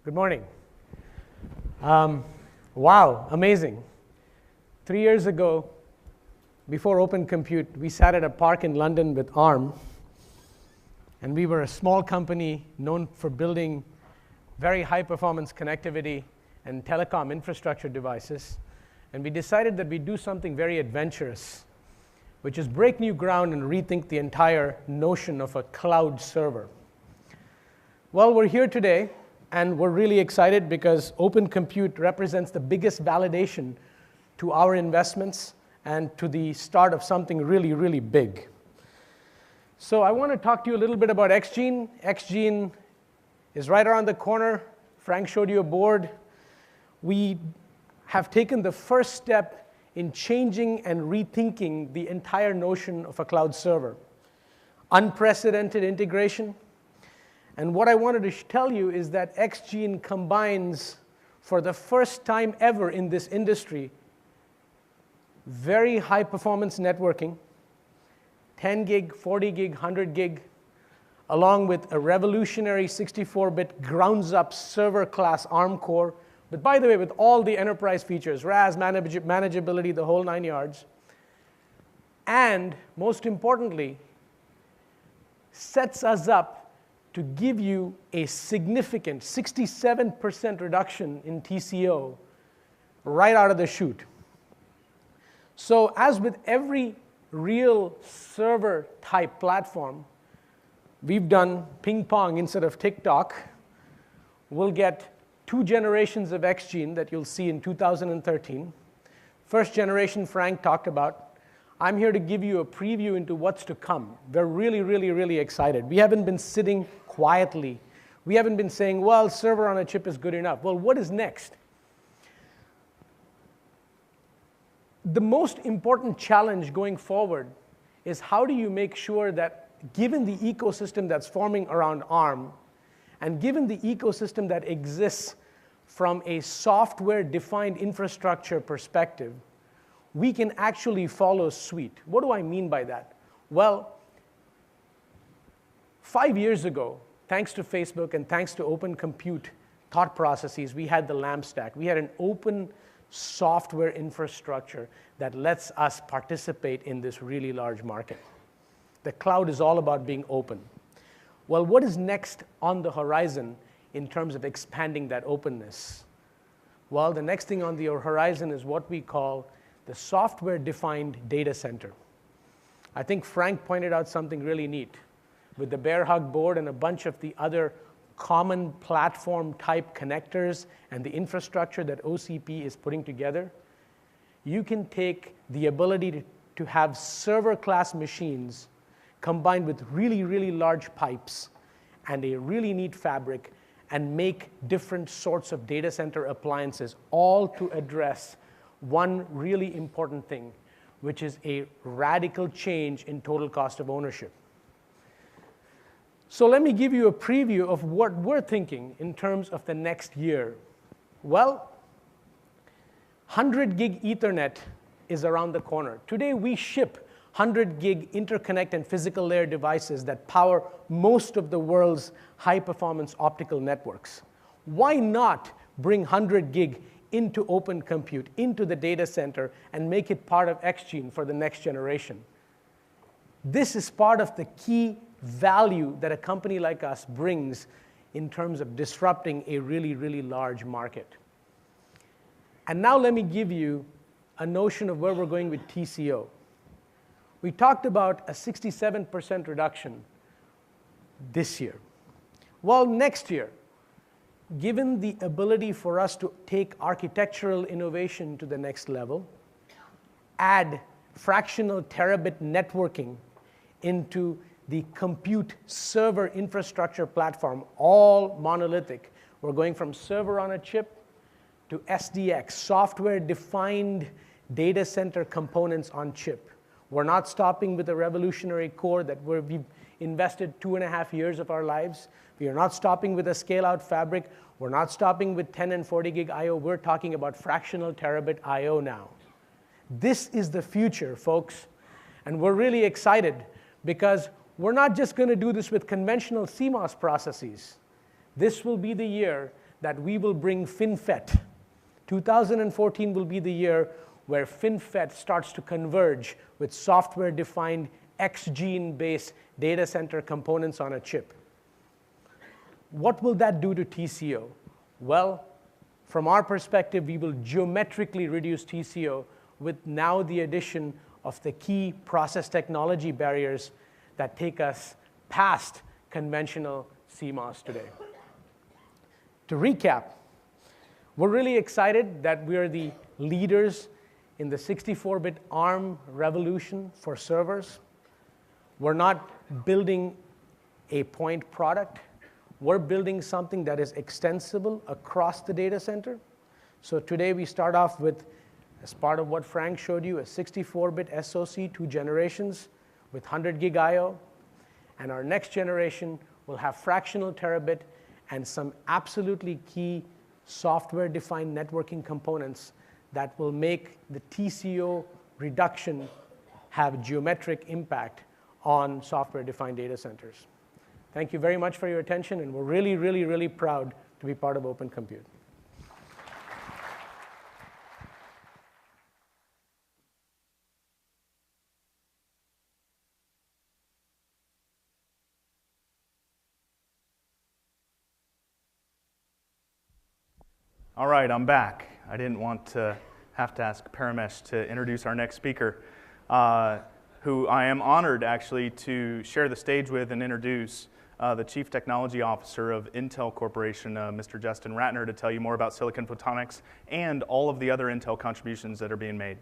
Good morning. Wow, amazing. 3 years ago, before Open Compute, we sat at a park in London with ARM, and we were a small company known for building very high-performance connectivity and telecom infrastructure devices. And we decided that we'd do something very adventurous, which is break new ground and rethink the entire notion of a cloud server. Well, we're here today, and we're really excited because Open Compute represents the biggest validation to our investments and to the start of something really, really big. So I want to talk to you a little bit about X-Gene. X-Gene is right around the corner. Frank showed you a board. We have taken the first step in changing and rethinking the entire notion of a cloud server. Unprecedented integration. And what I wanted to tell you is that X-Gene combines, for the first time ever in this industry, very high performance networking, 10 gig, 40 gig, 100 gig, along with a revolutionary 64-bit grounds-up server class ARM core, but by the way, with all the enterprise features, RAS, manageability, the whole 9 yards, and most importantly, sets us up to give you a significant 67% reduction in TCO right out of the chute. So as with every real server type platform, we've done ping pong instead of TikTok. We'll get 2 generations of X-Gene that you'll see in 2013. First generation Frank talked about. I'm here to give you a preview into what's to come. We're really, really, really excited. We haven't been sitting quietly. We haven't been saying, well, server on a chip is good enough. Well, what is next? The most important challenge going forward is how do you make sure that given the ecosystem that's forming around ARM, and given the ecosystem that exists from a software-defined infrastructure perspective, we can actually follow suit. What do I mean by that? Well, 5 years ago, thanks to Facebook and thanks to Open Compute thought processes, we had the LAMP stack. We had an open software infrastructure that lets us participate in this really large market. The cloud is all about being open. Well, what is next on the horizon in terms of expanding that openness? Well, the next thing on the horizon is what we call the software-defined data center. I think Frank pointed out something really neat. With the Bear Hug board and a bunch of the other common platform-type connectors and the infrastructure that OCP is putting together, you can take the ability to have server-class machines combined with really, really large pipes and a really neat fabric and make different sorts of data center appliances, all to address one really important thing, which is a radical change in total cost of ownership. So let me give you a preview of what we're thinking in terms of the next year. Well, 100 gig Ethernet is around the corner. Today we ship 100 gig interconnect and physical layer devices that power most of the world's high performance optical networks. Why not bring 100 gig into Open Compute, into the data center, and make it part of X-Gene for the next generation? This is part of the key value that a company like us brings in terms of disrupting a really, really large market. And now let me give you a notion of where we're going with TCO. We talked about a 67% reduction this year. Well, next year, given the ability for us to take architectural innovation to the next level, add fractional terabit networking into the compute server infrastructure platform, all monolithic. We're going from server on a chip to SDX, software-defined data center components on chip. We're not stopping with a revolutionary core that we've invested 2.5 years of our lives. We are not stopping with a scale-out fabric. We're not stopping with 10 and 40 gig I/O. We're talking about fractional terabit I/O now. This is the future, folks. And we're really excited because we're not just going to do this with conventional CMOS processes. This will be the year that we will bring FinFET. 2014 will be the year where FinFET starts to converge with software-defined X-gene-based data center components on a chip. What will that do to TCO? Well, from our perspective, we will geometrically reduce TCO with now the addition of the key process technology barriers that take us past conventional CMOS today. To recap, we're really excited that we are the leaders in the 64-bit ARM revolution for servers. We're not building a point product. We're building something that is extensible across the data center. So today we start off with, as part of what Frank showed you, a 64-bit SoC, 2 generations with 100 gig I/O. And our next generation will have fractional terabit and some absolutely key software-defined networking components that will make the TCO reduction have geometric impact on software-defined data centers. Thank you very much for your attention, and we're really, really, really proud to be part of Open Compute. All right, I'm back. I didn't want to have to ask Paramesh to introduce our next speaker, who I am honored actually to share the stage with and introduce the Chief Technology Officer of Intel Corporation, Mr. Justin Ratner, to tell you more about silicon photonics and all of the other Intel contributions that are being made.